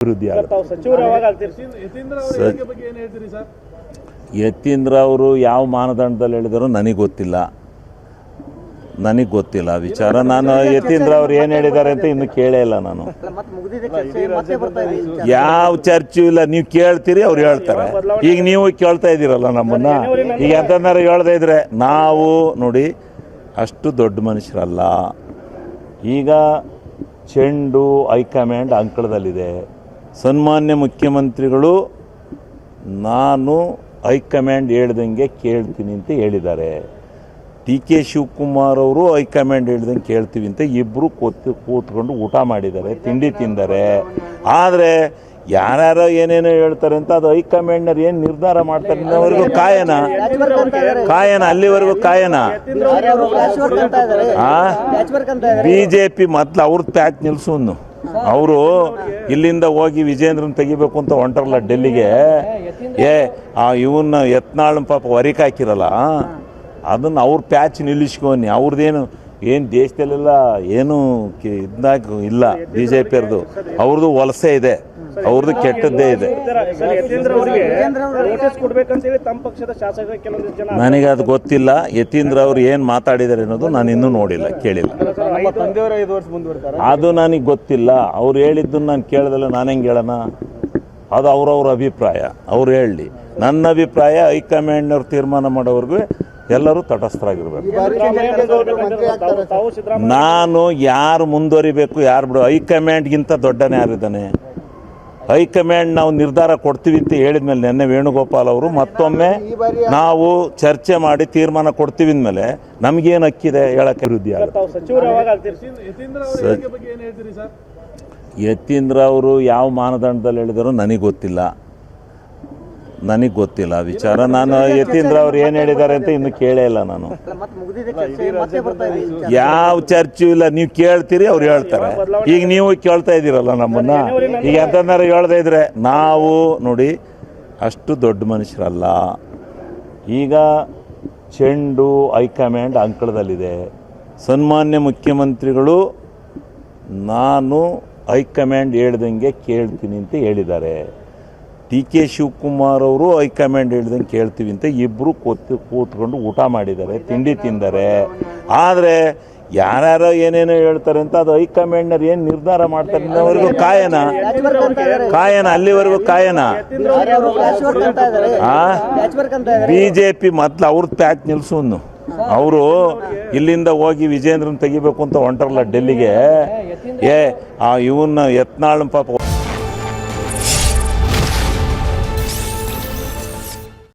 ಅಭಿವೃದ್ಧಿ ಯತೀಂದ್ರ ಅವರು ಯಾವ ಮಾನದಂಡದಲ್ಲಿ ಹೇಳಿದಾರೋ ನನಗೆ ಗೊತ್ತಿಲ್ಲ ವಿಚಾರ. ನಾನು ಯತೀಂದ್ರ ಅವ್ರು ಏನು ಹೇಳಿದ್ದಾರೆ ಅಂತ ಇನ್ನು ಕೇಳೇ ಇಲ್ಲ. ನಾನು ಯಾವ ಚರ್ಚು ಇಲ್ಲ. ನೀವು ಕೇಳ್ತೀರಿ, ಅವ್ರು ಹೇಳ್ತಾರೆ. ಈಗ ನೀವು ಕೇಳ್ತಾ ಇದ್ದೀರಲ್ಲ ನಮ್ಮನ್ನ. ಈಗ ಎಂತಂದ್ರೆ ಹೇಳ್ತಾ ಇದ್ರೆ ನಾವು ನೋಡಿ ಅಷ್ಟು ದೊಡ್ಡ ಮನುಷ್ಯರಲ್ಲ. ಈಗ ಚೆಂಡು ಹೈಕಮಾಂಡ್ ಅಂಕಣದಲ್ಲಿದೆ. ಸನ್ಮಾನ್ಯ ಮುಖ್ಯಮಂತ್ರಿಗಳು ನಾನು ಹೈಕಮಾಂಡ್ ಹೇಳ್ದಂಗೆ ಕೇಳ್ತೀನಿ ಅಂತ ಹೇಳಿದ್ದಾರೆ. ಡಿ.ಕೆ. ಶಿವಕುಮಾರ್ ಅವರು ಹೈಕಮಾಂಡ್ ಹೇಳ್ದಂಗೆ ಕೇಳ್ತೀವಿ ಅಂತ ಇಬ್ಬರು ಕೂತ್ಕೊಂಡು ಊಟ ಮಾಡಿದ್ದಾರೆ, ತಿಂಡಿ ತಿಂದರೆ. ಆದರೆ ಯಾರ್ಯಾರೋ ಏನೇನೋ ಹೇಳ್ತಾರೆ ಅಂತ ಅದು ಹೈಕಮಾಂಡ್ನವ್ರು ಏನು ನಿರ್ಧಾರ ಮಾಡ್ತಾರೆ ಇನ್ನವರೆಗೂ ಕಾಯನ ಅಲ್ಲಿವರೆಗೂ ಕಾಯನ. BJP ಮೊದಲು ಅವ್ರದ್ದು ಪ್ಯಾಚ್ ನಿಲ್ಸೋನು. ಅವರು ಇಲ್ಲಿಂದ ಹೋಗಿ ವಿಜೇಂದ್ರನ್ ತೆಗಿಬೇಕು ಅಂತ ಹೊಂಟಾರಲ್ಲ ಡೆಲ್ಲಿಗೆ. ಇವನ್ನ ಯತ್ನಾಳ್ ಪಾಪ ಹೊರಕ್ಕೆ ಹಾಕಿರಲ್ಲ, ಅದನ್ನು ಅವ್ರ ಪ್ಯಾಚ್ ನಿಲ್ಲಿಸ್ಕೊನಿ. ಅವ್ರದ್ದೇನು ಏನು ದೇಶದಲ್ಲೆಲ್ಲ ಏನು ಇದ್ದಾಗ ಇಲ್ಲ. BJP ಅವ್ರದ್ದು ವಲಸೆ ಇದೆ, ಅವ್ರದ್ದು ಕೆಟ್ಟದ್ದೇ ಇದೆ. ನನಗೆ ಅದು ಗೊತ್ತಿಲ್ಲ. ಯತೀಂದ್ರ ಅವ್ರು ಏನು ಮಾತಾಡಿದ್ದಾರೆ ಅನ್ನೋದು ನಾನು ಇನ್ನೂ ನೋಡಿಲ್ಲ, ಕೇಳಿಲ್ಲ. ಅದು ನನಗೆ ಗೊತ್ತಿಲ್ಲ. ಅವ್ರು ಹೇಳಿದ್ದನ್ನು ನಾನು ಕೇಳ್ದಲ್ಲ, ನಾನು ಹೆಂಗೆ ಹೇಳೋಣ? ಅದು ಅವ್ರವ್ರ ಅಭಿಪ್ರಾಯ, ಅವ್ರು ಹೇಳಲಿ. ನನ್ನ ಅಭಿಪ್ರಾಯ ಹೈಕಮಾಂಡ್ನವ್ರು ತೀರ್ಮಾನ ಮಾಡೋವರೆಗೂ ಎಲ್ಲರೂ ತಟಸ್ಥರಾಗಿರ್ಬೇಕು. ನಾನು ಯಾರು ಮುಂದುವರಿಬೇಕು ಯಾರು ಬಿಡು, ಹೈಕಮಾಂಡ್ಗಿಂತ ದೊಡ್ಡನೇ ಯಾರಿದ್ದಾನೆ? ಹೈಕಮಾಂಡ್ ನಾವು ನಿರ್ಧಾರ ಕೊಡ್ತೀವಿ ಅಂತ ಹೇಳಿದ ಮೇಲೆ ನಿನ್ನೆ ವೇಣುಗೋಪಾಲ್ ಅವರು ಮತ್ತೊಮ್ಮೆ ನಾವು ಚರ್ಚೆ ಮಾಡಿ ತೀರ್ಮಾನ ಕೊಡ್ತೀವಿ ಅಂದಮೇಲೆ ನಮಗೇನು ಹಕ್ಕಿದೆ ಹೇಳಕ್ಕೆ? ಅಭಿವೃದ್ಧಿ ಯತೀಂದ್ರ ಅವರು ಯಾವ ಮಾನದಂಡದಲ್ಲಿ ಹೇಳಿದಾರೋ ನನಗೆ ಗೊತ್ತಿಲ್ಲ ವಿಚಾರ. ನಾನು ಯತೀಂದ್ರ ಅವ್ರು ಏನು ಹೇಳಿದ್ದಾರೆ ಅಂತ ಇನ್ನು ಕೇಳೇ ಇಲ್ಲ. ನಾನು ಯಾವ ಚರ್ಚು ಇಲ್ಲ. ನೀವು ಕೇಳ್ತೀರಿ, ಅವ್ರು ಹೇಳ್ತಾರೆ. ಈಗ ನೀವು ಕೇಳ್ತಾ ಇದ್ದೀರಲ್ಲ ನಮ್ಮನ್ನ. ಈಗ ಎಂತಂದ್ರೆ ಹೇಳ್ತಾ ಇದ್ರೆ ನಾವು ನೋಡಿ ಅಷ್ಟು ದೊಡ್ಡ ಮನುಷ್ಯರಲ್ಲ. ಈಗ ಚೆಂಡು ಹೈಕಮಾಂಡ್ ಅಂಕಣದಲ್ಲಿದೆ. ಸನ್ಮಾನ್ಯ ಮುಖ್ಯಮಂತ್ರಿಗಳು ನಾನು ಹೈಕಮಾಂಡ್ ಹೇಳ್ದಂಗೆ ಕೇಳ್ತೀನಿ ಅಂತ ಹೇಳಿದ್ದಾರೆ. ಡಿ.ಕೆ. ಶಿವಕುಮಾರ್ ಅವರು ಹೈಕಮಾಂಡ್ ಹೇಳ್ದಂಗೆ ಕೇಳ್ತೀವಿ ಅಂತ ಇಬ್ಬರು ಕೂತ್ಕೊಂಡು ಊಟ ಮಾಡಿದ್ದಾರೆ, ತಿಂಡಿ ತಿಂದರೆ. ಆದರೆ ಯಾರ್ಯಾರೋ ಏನೇನೋ ಹೇಳ್ತಾರೆ ಅಂತ ಅದು ಹೈಕಮಾಂಡ್ನವ್ರು ಏನು ನಿರ್ಧಾರ ಮಾಡ್ತಾರೆ ಇನ್ನವರೆಗೂ ಕಾಯನ ಅಲ್ಲಿವರೆಗೂ ಕಾಯನ. BJP ಮೊದಲು ಅವ್ರದ್ದು ಪ್ಯಾಚ್ ನಿಲ್ಸೋನು. ಅವರು ಇಲ್ಲಿಂದ ಹೋಗಿ ವಿಜೇಂದ್ರನ್ ತೆಗಿಬೇಕು ಅಂತ ಹೊಂಟಾರಲ್ಲ ಡೆಲ್ಲಿಗೆ. ಇವನ್ನ ಯತ್ನಾಳ್ ಪಾಪ